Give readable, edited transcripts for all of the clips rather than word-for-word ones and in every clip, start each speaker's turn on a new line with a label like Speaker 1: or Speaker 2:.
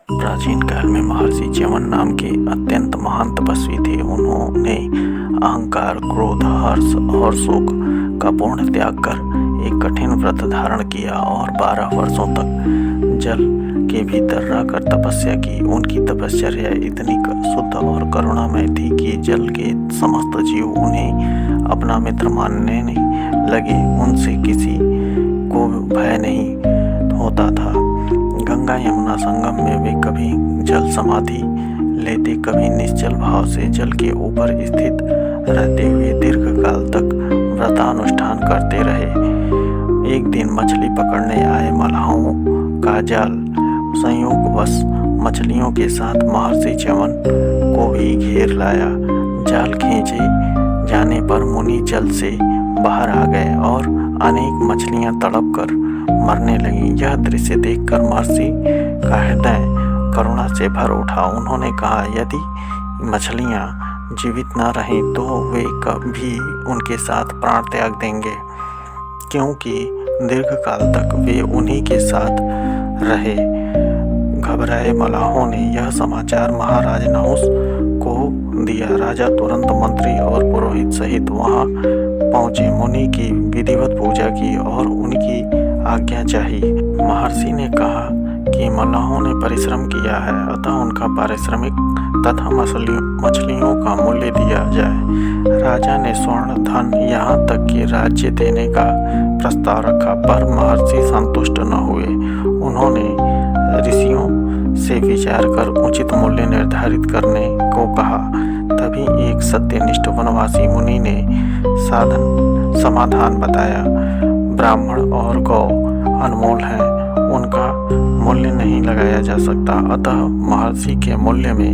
Speaker 1: प्राचीन काल में महर्षि च्यवन नाम के अत्यंत महान तपस्वी थे। उन्होंने अहंकार, क्रोध, हर्ष और शोक का पूर्ण त्याग कर एक कठिन व्रत धारण किया और 12 वर्षों तक जल के भीतर रहकर तपस्या की। उनकी तपश्चर्या इतनी शुद्ध और करुणामय थी कि जल के समस्त जीव उन्हें अपना मित्र मानने लगे। उनसे किसी को भय नहीं होता था। गंगा यमुना संगम में वे कभी जल समाधि लेते, कभी निश्चल भाव से जल के ऊपर स्थित रहते हुए दीर्घ काल तक व्रतानुष्ठान करते रहे। एक दिन मछली पकड़ने आए मल्लाहों का जाल संयोगवश मछलियों के साथ महर्षि च्यवन को भी घेर लाया। जाल खींचे जाने पर मुनि जल से बाहर आ गए और अनेक मछलियां तड़प कर मरने लगीं। यह दृश्य देखकर महर्षि का हृदय करुणा से भर उठा। उन्होंने कहा, यदि मछलियां जीवित न रहीं तो वे कभी उनके साथ प्राण त्याग देंगे, क्योंकि दीर्घकाल तक वे उन्हीं के साथ रहे। घबराए मल्लाहों ने यह समाचार महाराज नहुष को दिया। राजा तुरंत मंत्री और पुरोहित सहित वहां पहुंचे, मुनि की विधिवत पूजा की और उनकी आज्ञा चाही। महर्षि ने कहा कि मल्लाहों ने परिश्रम किया है, अतः उनका पारिश्रमिक तथा मछलियों का मूल्य दिया जाए। राजा ने स्वर्ण, धन, यहाँ तक कि राज्य देने का प्रस्ताव रखा, पर महर्षि संतुष्ट न हुए। उन्होंने ऋषियों से विचार कर उचित मूल्य निर्धारित करने को कहा। तभी एक सत्यनिष्ठ वनवासी मुनि ने समाधान बताया। ब्राह्मण और गौ अनमोल हैं, उनका मूल्य नहीं लगाया जा सकता, अतः महर्षि के मूल्य में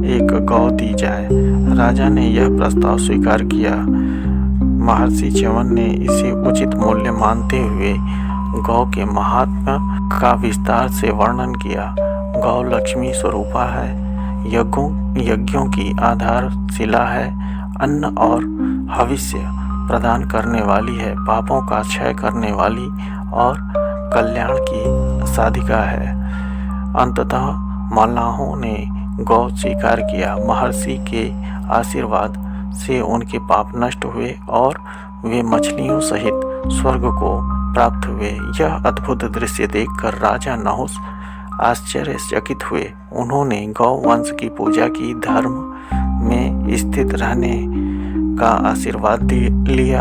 Speaker 1: एक गौ दी जाए। राजा ने यह प्रस्ताव स्वीकार किया। महर्षि च्यवन ने इसे उचित मूल्य मानते हुए गौ के महात्म्य का विस्तार से वर्णन किया। गौ लक्ष्मी स्वरूपा है, यज्ञों की आधारशिला है, अन्न और हविष्य प्रदान करने वाली है, पापों का क्षय करने वाली और कल्याण की साधिका है। अंततः मल्लाहों ने गौ स्वीकार किया। महर्षि के आशीर्वाद से उनके पाप नष्ट हुए और वे मछलियों सहित स्वर्ग को प्राप्त हुए। यह अद्भुत दृश्य देखकर राजा नहुष आश्चर्यचकित हुए। उन्होंने गौ वंश की पूजा की, धर्म में स्थित रहने का आशीर्वाद लिया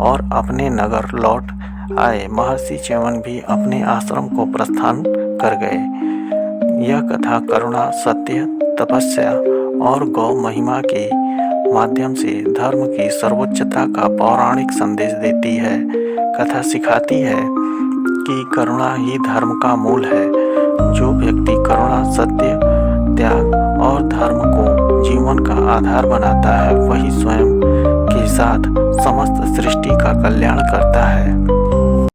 Speaker 1: और अपने नगर लौट आए। महर्षि च्यवन भी अपने आश्रम को प्रस्थान कर गए। यह कथा करुणा, सत्य, तपस्या और गौ महिमा के माध्यम से धर्म की सर्वोच्चता का पौराणिक संदेश देती है। कथा सिखाती है कि करुणा ही धर्म का मूल है। जो व्यक्ति करुणा, सत्य, त्याग और धर्म को जीवन का आधार बनाता है, वही स्वयं के साथ समस्त सृष्टि का कल्याण करता है।